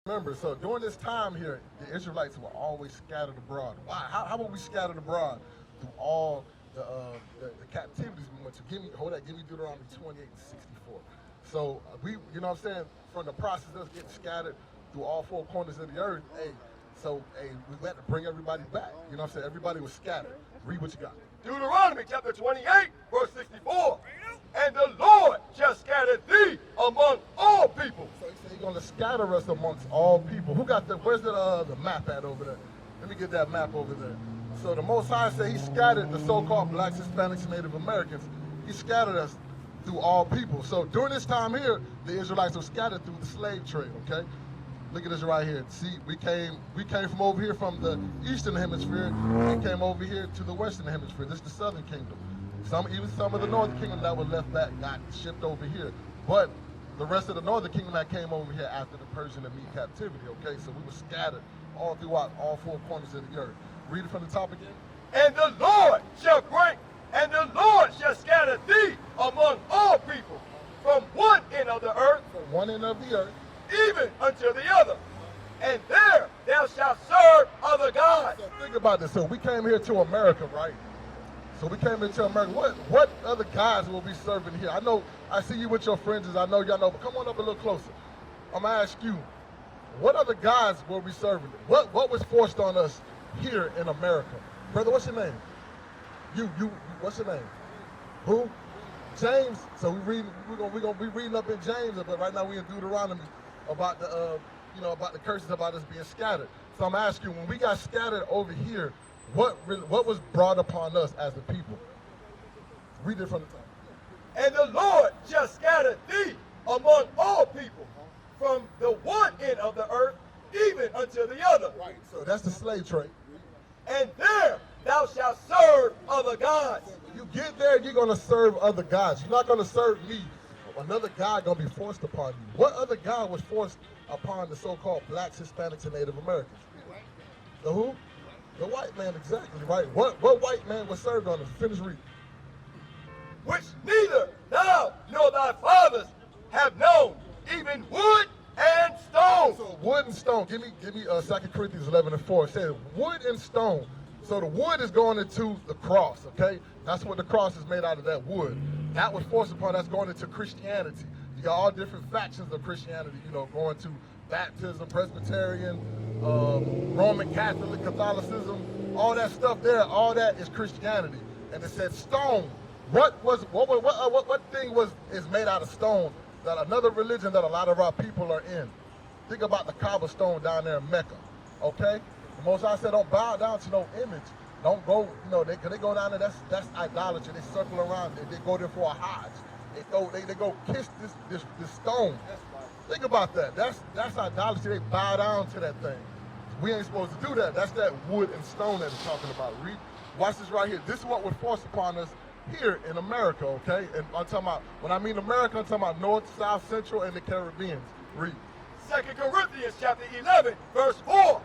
Remember, so during this time here, the Israelites were always scattered abroad. Why? How were we scattered abroad through all the captivities we went to? Give me Deuteronomy 28 and 64. So we, you know what I'm saying, from the process of us getting scattered through all four corners of the earth, we had to bring everybody back. You know what I'm saying? Everybody was scattered. Read what you got. Deuteronomy chapter 28, verse 64. And the Lord shall scatter thee among all people. So he said he's going to scatter us amongst all people. Who got where's the map at over there? Let me get that map over there. So the Most High said he scattered the so-called blacks, Hispanics, and Native Americans. He scattered us through all people. So during this time here, the Israelites were scattered through the slave trade, okay? Look at this right here. See, we came from over here from the eastern hemisphere and came over here to the western hemisphere. This is the southern kingdom. Even some of the northern kingdom that was left back got shipped over here. But the rest of the northern kingdom that came over here after the Persian and Mede captivity, okay? So we were scattered all throughout all four corners of the earth. Read it from the top again. And the Lord shall scatter thee among all people from one end of the earth, From one end of the earth, even unto the other. And there thou shalt serve other gods. So think about this. So we came here to America, right? So we came into America. What other guys will be serving here? I know, I see you with your friends, I know y'all know, but come on up a little closer. I'm gonna ask you, what other guys will be serving? What was forced on us here in America? Brother, what's your name? You, what's your name? Who? James. So we're gonna be reading up in James, but right now we in Deuteronomy about the curses about us being scattered. So I'm asking you, when we got scattered over here, what was brought upon us as a people? Read it from the top. And the Lord shall scatter thee among all people from the one end of the earth even unto the other. Right. So that's the slave trade. And there thou shalt serve other gods. When you get there, you're gonna serve other gods. You're not gonna serve me. Another God gonna be forced upon you. What other God was forced upon the so-called blacks, Hispanics, and Native Americans? The who? The white man, exactly, right. What white man was served on us? Finish reading. Which neither thou nor thy fathers have known, even wood and stone. So wood and stone. Give me 2 Corinthians 11 and 4. It says wood and stone. So the wood is going into the cross, okay? That's what the cross is made out of, that wood. That was forced upon us going into Christianity. You got all different factions of Christianity, going to baptism, Presbyterian, Roman Catholic, Catholicism, all that stuff there, all that is Christianity. And it said stone. What thing is made out of stone that another religion that a lot of our people are in? Think about the cobblestone down there in Mecca, okay? The Most High said don't bow down to no image. Don't go, they go down there, that's idolatry. They circle around, they go there for a hajj. They go kiss this stone. Think about that. That's idolatry. They bow down to that thing. We ain't supposed to do that. That's that wood and stone that it's talking about. Read. Watch this right here. This is what was forced upon us here in America, okay? And I'm talking about, when I mean America, I'm talking about North, South, Central, and the Caribbean. Read. 2 Corinthians chapter 11, verse 4.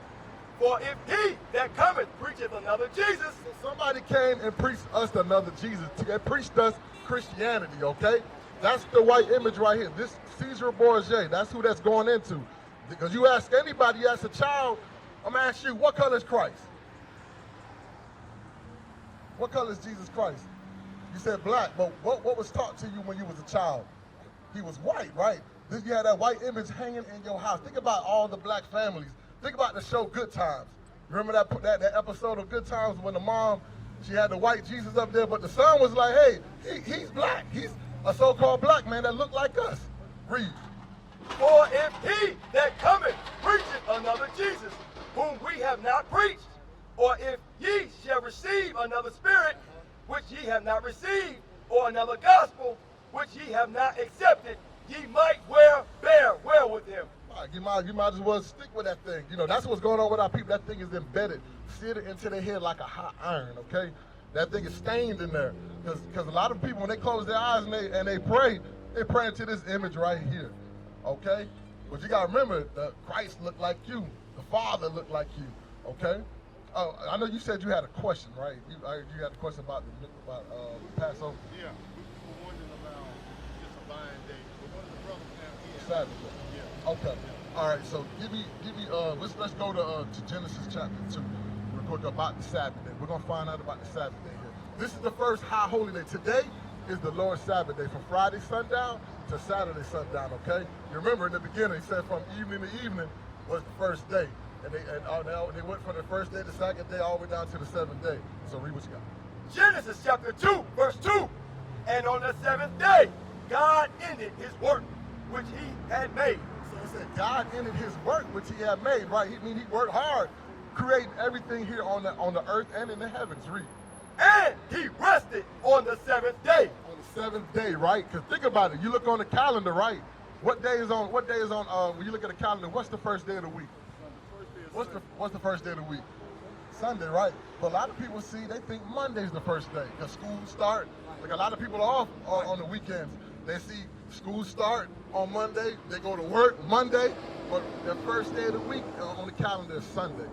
For if he that cometh preacheth another Jesus. So somebody came and preached us another Jesus. They preached us Christianity, okay? That's the white image right here. This Caesar Borgia, that's who that's going into. Because you ask anybody, you ask a child, I'm going to ask you, what color is Christ? What color is Jesus Christ? You said black, but what was taught to you when you was a child? He was white, right? Then you had that white image hanging in your house. Think about all the black families. Think about the show Good Times. Remember that episode of Good Times when the mom, she had the white Jesus up there, but the son was like, hey, he's black. He's a so-called black man that looked like us. Read. For if he that cometh preacheth another Jesus, whom we have not preached, or if ye shall receive another spirit, which ye have not received, or another gospel, which ye have not accepted, ye might bear well with him. You might as well stick with that thing. That's what's going on with our people. That thing is embedded, seared into their head like a hot iron, okay? That thing is stained in there. Because a lot of people, when they close their eyes and they pray into this image right here, okay? But you got to remember, Christ looked like you. The Father looked like you, okay? I know you said you had a question, right? You had a question about Passover? Yeah, we were wondering about just a buying date. But one of the brothers down here. Sabbath. Yeah. Okay. All right, so give me. Let's go to Genesis chapter 2, real quick, about the Sabbath day. We're gonna find out about the Sabbath day here. This is the first high holy day. Today is the Lord's Sabbath day, from Friday sundown to Saturday sundown. Okay. You remember in the beginning, he said from evening to evening was the first day, and they went from the first day to the second day all the way down to the seventh day. So read what you got. Genesis chapter 2, verse 2. And on the seventh day, God ended his work which he had made. So it said God ended his work which he had made, right? He worked hard, creating everything here on the earth and in the heavens. Read. And he rested on the seventh day. On the seventh day, right? Because think about it. You look on the calendar, right? What day is on? When you look at the calendar, what's the first day of the week? What's the first day of the week? Sunday, right? But a lot of people they think Monday's the first day because school start. Like a lot of people are off on the weekends. They see school start on Monday. They go to work Monday, but the first day of the week on the calendar is Sunday.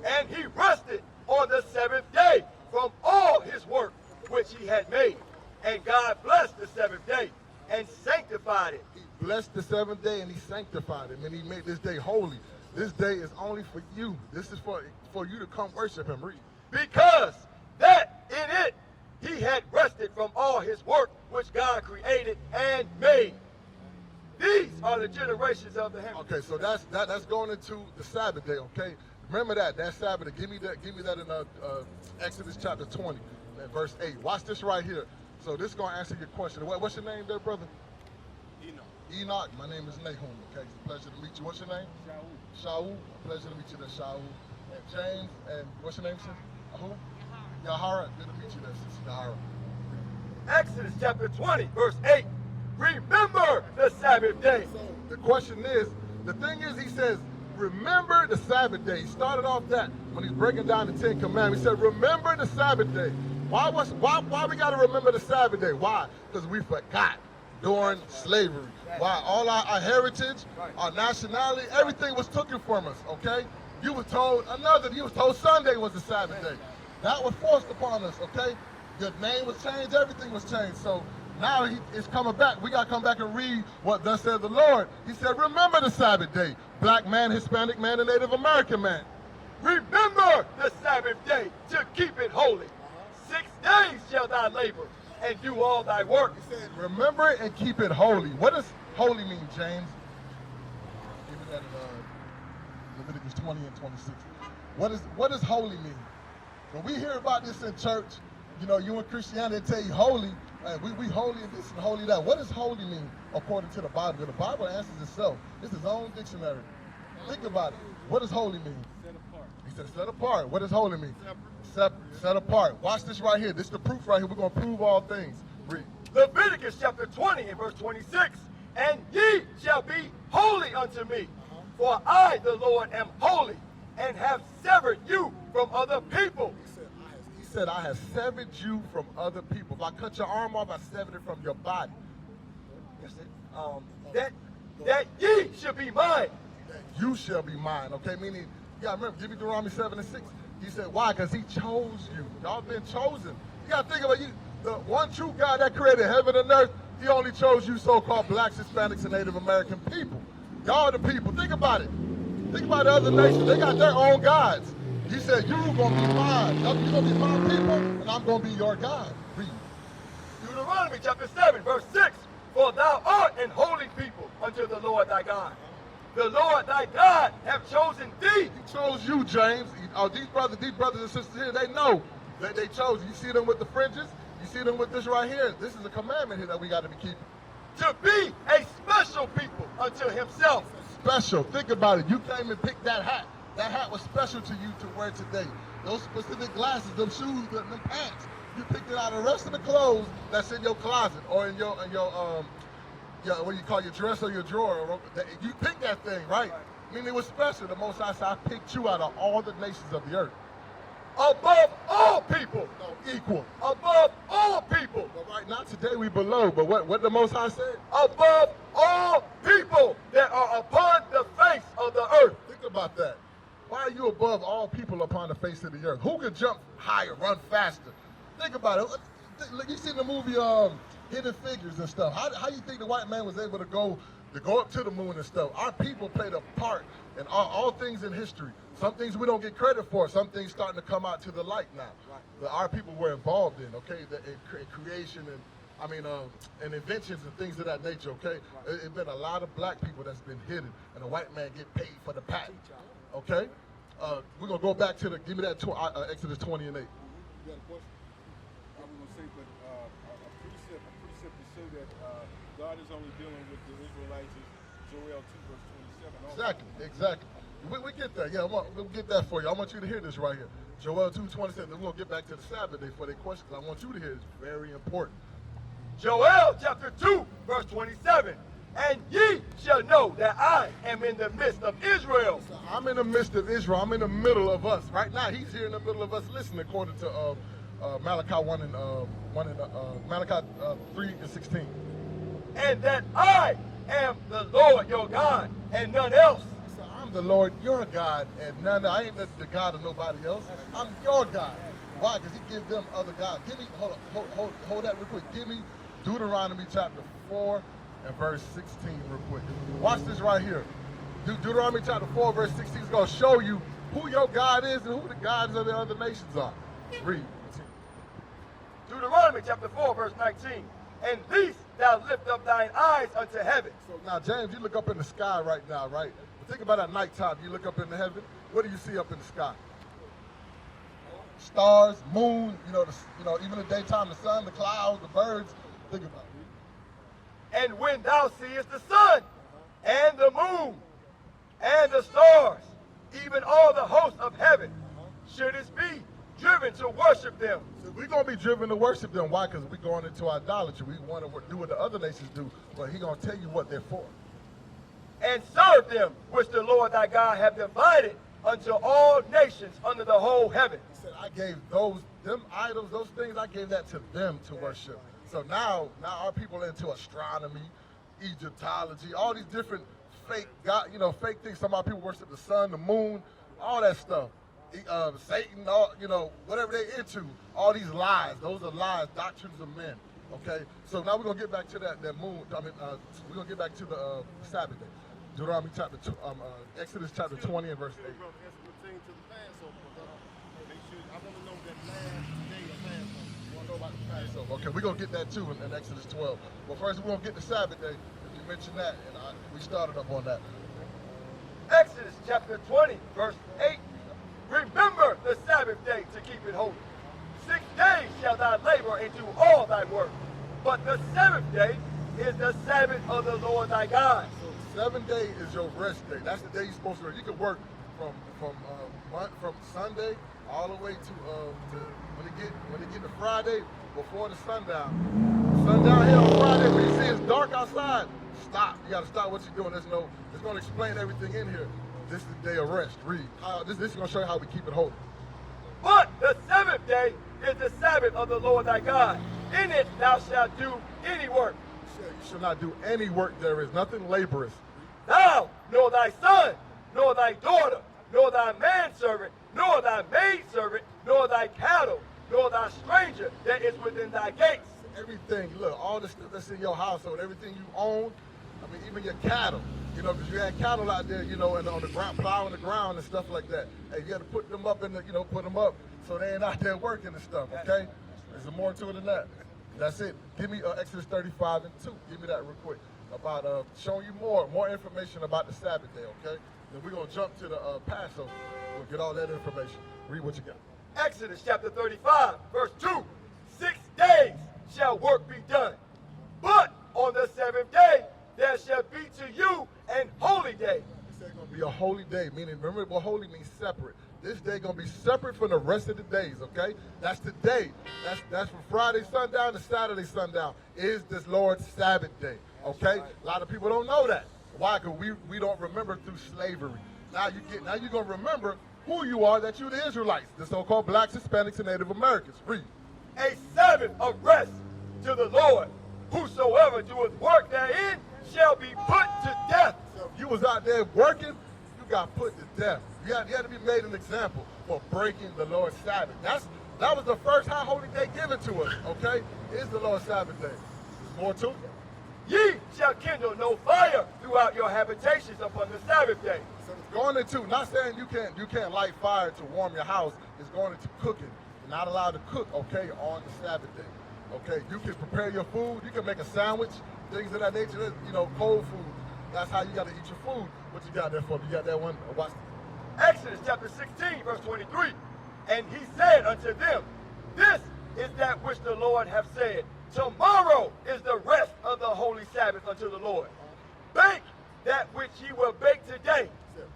And he rested on the seventh day from all his work which he had made. And God blessed the seventh day and sanctified it. He blessed the seventh day and he sanctified it, and he made this day holy. This day is only for you. This is for you to come worship him. Read. Because that in it he had rested from all his work which God created and made. These are the generations of the heavens. Okay, so that's going into the Sabbath day. Okay, remember that Sabbath day. Give me that in Exodus chapter 20, verse 8. Watch this right here. So this is going to answer your question. What's your name there, brother? Enoch. My name is Nahshon. Okay, it's a pleasure to meet you. What's your name? Shaul. A pleasure to meet you there, Shaul. And James. And what's your name, sis? Who? Yahara. Good to meet you there, sis. Yahara. Exodus chapter 20, verse 8. Remember the Sabbath day. So the question is, the thing is, he says, remember the Sabbath day. He started off that when he's breaking down the Ten Commandments. He said, remember the Sabbath day. Why we got to remember the Sabbath day? Why? Because we forgot during slavery. Why? All our heritage, our nationality, everything was taken from us, okay? You was told Sunday was the Sabbath day. That was forced upon us, okay? Your name was changed, everything was changed. So now it's coming back. We got to come back and read what thus said the Lord. He said, remember the Sabbath day. Black man, Hispanic man, and Native American man. Remember the Sabbath day to keep it holy. 6 days shall thou labor and do all thy work. He said, remember it and keep it holy. What does holy mean, James? Give me that in Leviticus 20 and 26. What does holy mean? When we hear about this in church, you in Christianity tell you holy, we holy in this and holy that. What does holy mean according to the Bible? The Bible answers itself. It's his own dictionary. Think about it. What does holy mean? Set apart. He said set apart. What does holy mean? Separate. Set apart. Watch this right here. This is the proof right here. We're going to prove all things. Read. Leviticus chapter 20 and verse 26. And ye shall be holy unto me, for I, the Lord, am holy, and have severed you from other people. He said, I have severed you from other people. If I cut your arm off, I severed it from your body. That ye should be mine. That you shall be mine. Okay, meaning, remember, give me Deuteronomy 7 and 6. He said, why? Because he chose you. Y'all been chosen. You got to think about the one true God that created heaven and earth. He only chose you so-called blacks, Hispanics, and Native American people. Y'all the people. Think about it. Think about the other nations. They got their own gods. He said, you're going to be mine. You're going to be my people, and I'm going to be your God. Read. Deuteronomy chapter 7, verse 6. For thou art an holy people unto the Lord thy God. The Lord thy God have chosen thee. He chose you, James. These brothers and sisters here, they know that they chose you. You see them with the fringes? You see them with this right here? This is a commandment here that we got to be keeping. To be a special people unto himself. Special. Think about it. You came and picked that hat. That hat was special to you to wear today. Those specific glasses, them shoes, them pants. You picked it out of the rest of the clothes that's in your closet or in your what you call your dress or your drawer. You picked that thing, right? I mean, it was special. The Most High said, I picked you out of all the nations of the earth. Above all people. No, equal. Above all people. But right now, today we below. But what the Most High said? Above all people that are upon the face of the earth. Think about that. Why are you above all people upon the face of the earth? Who can jump higher, run faster? Think about it. You seen the movie Hidden Figures and stuff. How you think the white man was able to go to go up to the moon and stuff. Our people played a part in all things in history. Some things we don't get credit for. Some things starting to come out to the light now. That our people were involved in, okay, in creation and inventions and things of that nature, okay? It's been a lot of black people that's been hidden, and a white man get paid for the patent, okay? We're going to go back to give me that Exodus 20 and 8. You got a question? I was going to say, but a precept to say that God is only dealing with the Israelites is Joel 2, verse 27. Exactly. We get that. Yeah, we'll get that for you. I want you to hear this right here. Joel 2:27. Then we're going to get back to the Sabbath day for their questions. I want you to hear this. Very important. Joel chapter 2, verse 27. And ye shall know that I am in the midst of Israel. So I'm in the midst of Israel. I'm in the middle of us. Right now, he's here in the middle of us listening, according to Malachi 3 and 16. And that I am the Lord your God, and none else. So I'm the Lord your God, and I ain't the God of nobody else. I'm your God. Why? Because he give them other gods. Give me, hold that real quick. Give me Deuteronomy chapter 4 and verse 16 real quick. Watch this right here. Deuteronomy chapter 4 verse 16 is going to show you who your God is and who the gods of the other nations are. Read. Deuteronomy chapter 4 verse 19. And least thou lift up thine eyes unto heaven. So now, James, you look up in the sky right now, right? But think about at nighttime. You look up in the heaven. What do you see up in the sky? Stars, moon, even the daytime, the sun, the clouds, the birds. Think about it. And when thou seest the sun, and the moon, and the stars, even all the hosts of heaven, shouldest be driven to worship them. So we're going to be driven to worship them. Why? Because we're going into idolatry. We want to do what the other nations do, but he's going to tell you what they're for. And serve them, which the Lord thy God hath divided unto all nations under the whole heaven. He said, I gave them idols, those things, I gave that to them to worship. So now our people are into astronomy, Egyptology, all these different fake things. Some of our people worship the sun, the moon, all that stuff. Satan, whatever they're into, all these lies. Those are lies, doctrines of men. Okay, so now we're gonna get back to that moon. We're gonna get back to the Sabbath day. Deuteronomy Exodus chapter 20 and verse 8. Bro, as it pertains to the Passover, make sure, I want to know that last day of Passover. You want to know about the Passover? Okay, we're gonna get that too in Exodus 12. But first we're gonna get the Sabbath day. If you mentioned that, and we started up on that. Exodus chapter 20, verse 8. Remember the Sabbath day to keep it holy. 6 days shalt thou labor and do all thy work. But the seventh day is the Sabbath of the Lord thy God. So 7 days is your rest day. That's the day you're supposed to work. You can work from Sunday all the way to when it get to Friday before the sundown. Sundown here on Friday, when you see it's dark outside, stop. You got to stop what you're doing. It's going to explain everything in here. This is the day of rest. Read. This is going to show you how we keep it holy. But the seventh day is the Sabbath of the Lord thy God. In it thou shalt do any work. You shall not do any work there is, nothing laborious. Thou, nor thy son, nor thy daughter, nor thy manservant, nor thy maidservant, nor thy cattle, nor thy stranger that is within thy gates. Everything, look, all the stuff that's in your household, everything you own, even your cattle, because you had cattle out there, and on the ground, plowing the ground and stuff like that. Hey, you got to put them up put them up so they ain't out there working and stuff, okay? There's more to it than that. That's it. Give me Exodus 35 and 2. Give me that real quick about showing you more information about the Sabbath day, okay? Then we're going to jump to the Passover. We'll get all that information. Read what you got. Exodus chapter 35, verse 2. 6 days shall work be done, but on the seventh day there shall be to you an holy day. It's going to be a holy day, meaning, remember what holy means separate. This day going to be separate from the rest of the days, okay? That's the day. That's from Friday sundown to Saturday sundown is this Lord's Sabbath day, okay? A lot of people don't know that. Why? Because we don't remember through slavery. Now you're going to remember who you are, that you're the Israelites, the so-called blacks, Hispanics, and Native Americans. Read. A Sabbath of rest to the Lord. Whosoever doeth work therein shall be put to death. So if you was out there working, you got put to death. You had to be made an example for breaking the Lord's Sabbath. That was the first high holy day given to us, okay? Is the Lord's Sabbath day. There's more to it. Ye shall kindle no fire throughout your habitations upon the Sabbath day. So it's going into, not saying you can't light fire to warm your house, it's going into cooking. You're not allowed to cook, okay, on the Sabbath day. Okay, you can prepare your food, you can make a sandwich, things of that nature, you know, cold food. That's how you got to eat your food. What you got there for? You got that one? Watch. Exodus chapter 16, verse 23. And he said unto them, this is that which the Lord hath said. Tomorrow is the rest of the holy Sabbath unto the Lord. Bake that which ye will bake today.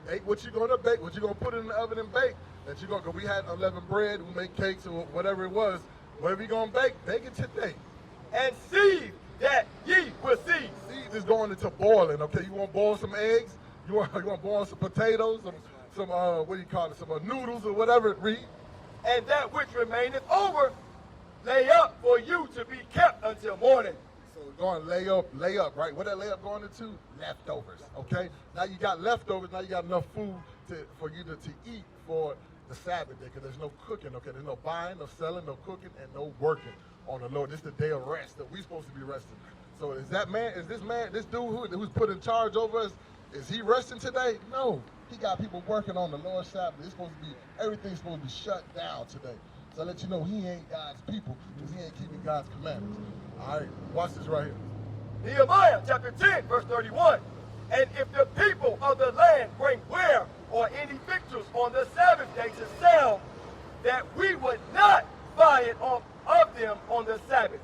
Bake what you're going to bake, what you're going to put in the oven and bake. That you're going to, we had unleavened bread, we make cakes or whatever it was. Whatever you're going to bake it today. And seed that ye will seed. Seed is going into boiling, okay? You want to boil some eggs? You want to boil some potatoes? Some what do you call it? Some noodles or whatever it read. And that which remaineth over, lay up for you to be kept until morning. So we're going lay up, right? What that lay up going into? Leftovers, okay? Now you got leftovers, now you got enough food for you to eat for the Sabbath day, because there's no cooking, okay? There's no buying, no selling, no cooking, and no working on the Lord. This is the day of rest that we're supposed to be resting. So is this dude who's put in charge over us, is he resting today? No. He got people working on the Lord's Sabbath. It's supposed to be, everything's supposed to be shut down today. So I let you know he ain't God's people, because he ain't keeping God's commandments. All right, watch this right here. Nehemiah chapter 10, verse 31. And if the people of the land bring ware or any victuals on the Sabbath day to sell, that we would not buy it of them on the Sabbath.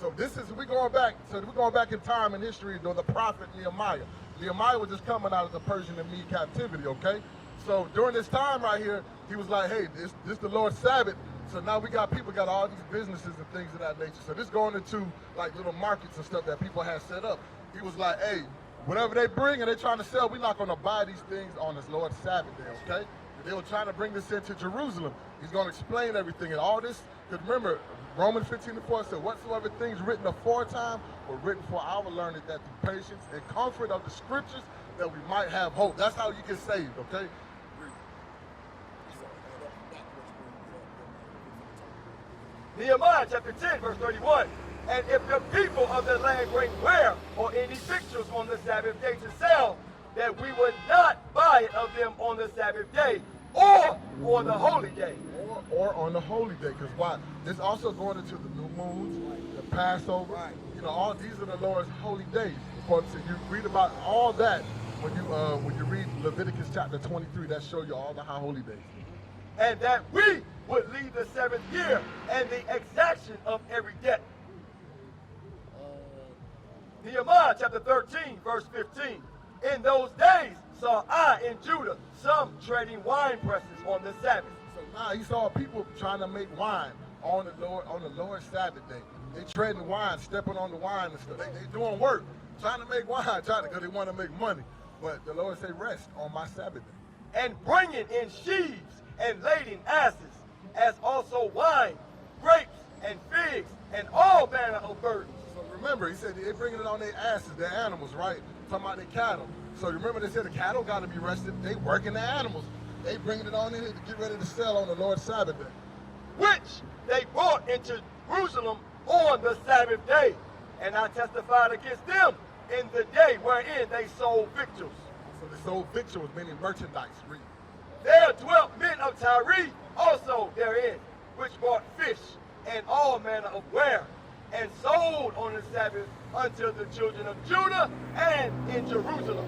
So we're going back in time in history to the prophet Nehemiah. Nehemiah was just coming out of the Persian and Mede captivity, okay? So during this time right here, he was like, hey, this the Lord's Sabbath. So now we got people got all these businesses and things of that nature. So this going into like little markets and stuff that people had set up. He was like, hey, whatever they bring and they're trying to sell, we're not going to buy these things on this Lord's Sabbath day, okay? They were trying to bring this into Jerusalem. He's going to explain everything and all this. Because remember, Romans 15:4 said, whatsoever things written aforetime were written for our learning, that through patience and comfort of the scriptures that we might have hope. That's how you get saved, okay? Nehemiah chapter 10, verse 31. And if the people of the land bring ware or any victuals on the Sabbath day to sell, that we would not buy it of them on the Sabbath day or on the holy day. Or on the holy day, because why? This also going into the new moons, the Passover. Right. You know, all these are the Lord's holy days. According to, you read about all that when you read Leviticus chapter 23. That show you all the high holy days. And that we would leave the seventh year and the exaction of every debt. Nehemiah chapter 13, verse 15. In those days saw I in Judah some trading wine presses on the Sabbath. So now he saw people trying to make wine on the Lord's Sabbath day. They trading wine, stepping on the wine and stuff. They doing work, trying to make wine, because they want to make money. But the Lord said, rest on my Sabbath day. And bringing in sheaves and laden asses, as also wine, grapes, and figs, and all manner of burdens. So remember, he said they bringing it on their asses, their animals, right? Talking about their cattle. So remember, they said the cattle got to be rested. They working the animals. They bringing it on in here to get ready to sell on the Lord's Sabbath day. Which they brought into Jerusalem on the Sabbath day. And I testified against them in the day wherein they sold victuals. So they sold victuals, meaning merchandise. Read. There dwelt men of Tyre also therein, which bought fish and all manner of ware, and sold on the Sabbath unto the children of Judah and in Jerusalem.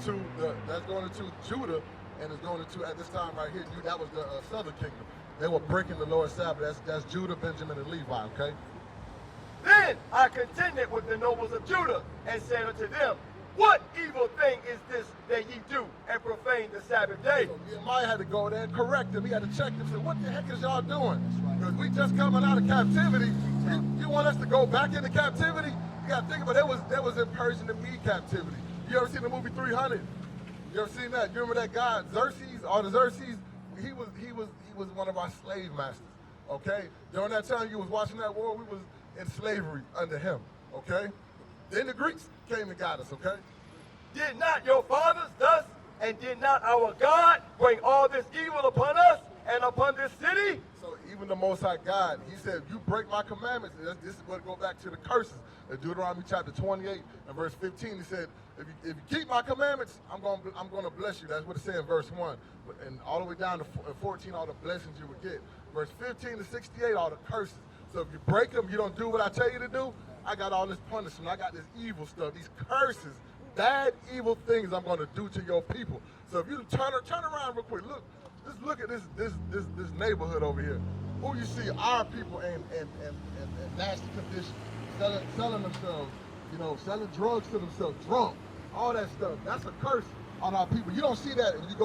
So that's going into Judah, and it's going into, at this time right here, that was the southern kingdom. They were breaking the Lord's Sabbath. That's Judah, Benjamin, and Levi, okay? Then I contended with the nobles of Judah and said unto them, what evil thing is this that ye do and profane the Sabbath day? So Nehemiah had to go there and correct them. He had to check them and say, what the heck is y'all doing? Because we just coming out of captivity. You want us to go back into captivity? You got to think about it. That was in Persian and Mede captivity. You ever seen the movie 300? You ever seen that? You remember that guy, Xerxes, or the Xerxes? He was one of our slave masters, okay? During that time you was watching that war, we was in slavery under him, okay? Then the Greeks came and got us, okay? Did not your fathers thus, and did not our God bring all this evil upon us and upon this city? So even the Most High God, he said, you break my commandments. This is going to go back to the curses. In Deuteronomy chapter 28 and verse 15, he said, if you keep my commandments, I'm going to bless you. That's what it said in verse 1. And all the way down to 14, all the blessings you would get. Verse 15 to 68, all the curses. So if you break them, you don't do what I tell you to do, I got all this punishment. I got this evil stuff, these curses, bad, evil things I'm going to do to your people. So if you turn around real quick, just look at this neighborhood over here. Who you see our people in nasty condition, selling themselves, selling drugs to themselves, drunk, all that stuff. That's a curse on our people. You don't see that when you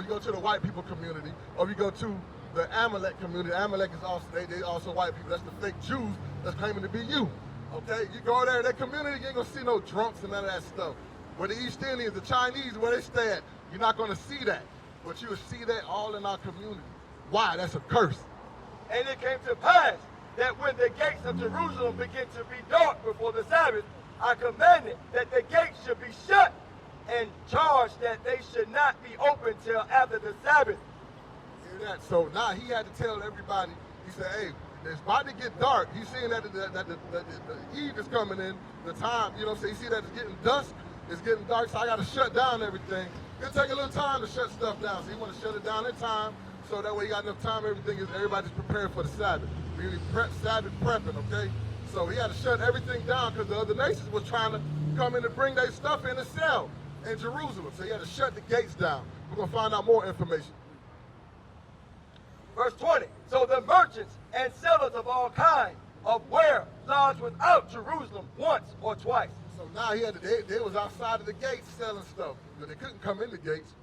go to the white people community, or if you go to the Amalek community. Amalek is also they also white people. That's the fake Jews that's claiming to be you. Okay, you go there in that community, you ain't gonna see no drunks and none of that stuff. Where the East Indians, the Chinese, where they stay at, you're not gonna see that. But you will see that all in our community. Why? That's a curse. And it came to pass that when the gates of Jerusalem began to be dark before the Sabbath, I commanded that the gates should be shut and charged that they should not be opened till after the Sabbath. Hear that? So now he had to tell everybody, he said, hey, it's about to get dark. He's seeing that the eve is coming in, the time, so you see that it's getting dusk, it's getting dark, so I got to shut down everything. It'll take a little time to shut stuff down, so you want to shut it down in time, so that way you got enough time, everybody's prepared for the Sabbath. Really Sabbath prepping, okay? So he had to shut everything down because the other nations was trying to come in and bring their stuff in and sell in Jerusalem. So he had to shut the gates down. We're going to find out more information. Verse 20, so the merchants and sellers of all kinds of ware lodged without Jerusalem once or twice. So now they was outside of the gates selling stuff, but they couldn't come in the gates.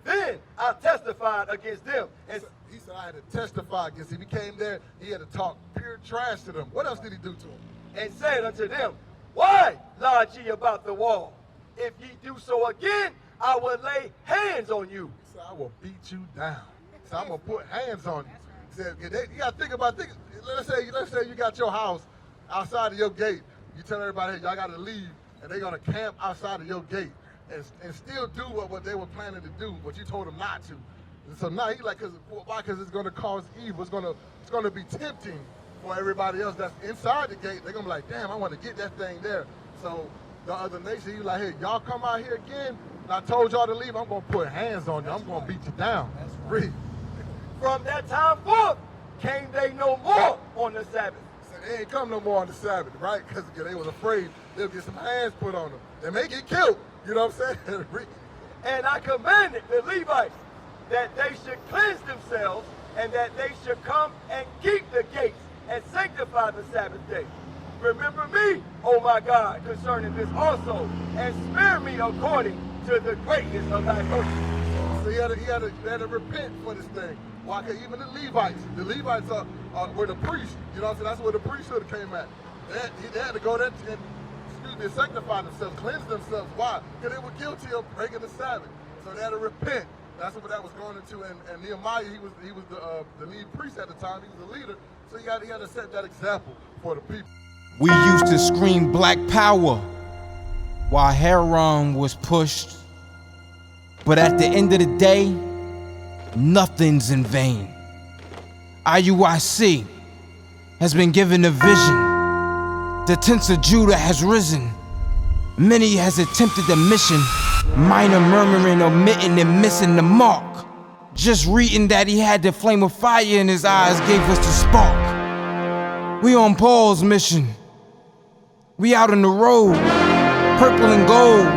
Then I testified against them. And he said I had to testify against him. He came there, he had to talk pure trash to them. What else did he do to them? And said unto them, why lodge ye about the wall? If ye do so again, I will lay hands on you. He said, I will beat you down. So I'm going to put hands on you. He said, you got to think about things. Let's say you got your house outside of your gate. You tell everybody, hey, y'all got to leave, and they're going to camp outside of your gate and still do what they were planning to do, but you told them not to. And so now he like, why? Because it's going to cause evil. It's going to be tempting for everybody else that's inside the gate. They're going to be like, damn, I want to get that thing there. So the other nation, he like, hey, y'all come out here again, and I told y'all to leave, I'm going to put hands on you. I'm going to beat you down. Read. From that time forth came they no more on the Sabbath. So they ain't come no more on the Sabbath, right? Because they was afraid they'll get some hands put on them. They may get killed. You know what I'm saying? And I commanded the Levites that they should cleanse themselves and that they should come and keep the gates and sanctify the Sabbath day. Remember me, O my God, concerning this also, and spare me according to the greatness of thy mercy. So he had to repent for this thing. Why? Because even the Levites were the priests. You know what I'm saying? That's where the priesthood came at. They had to go there and sanctify themselves, cleanse themselves. Why? Because they were guilty of breaking the Sabbath. So they had to repent. That's what that was going into. And Nehemiah, he was the lead priest at the time. He was the leader. So he had to set that example for the people. We used to scream black power while Heron was pushed. But at the end of the day, nothing's in vain. IUIC has been given a vision. The tents of Judah has risen. Many has attempted the mission. Minor murmuring, omitting, and missing the mark. Just reading that he had the flame of fire in his eyes gave us the spark. We on Paul's mission. We out on the road, purple and gold.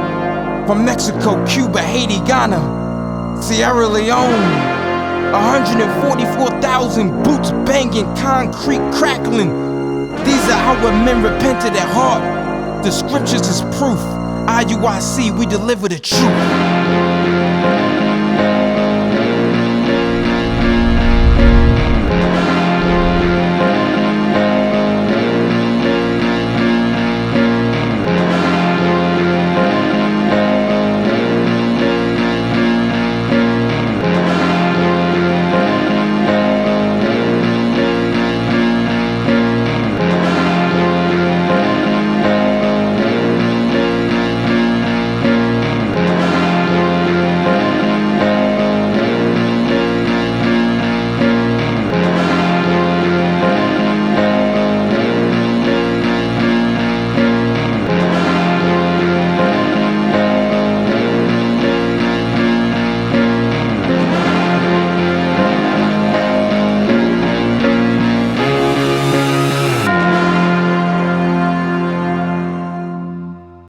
From Mexico, Cuba, Haiti, Ghana, Sierra Leone. 144,000 boots banging, concrete crackling. These are our men repented at heart. The scriptures is proof. IUIC, we deliver the truth.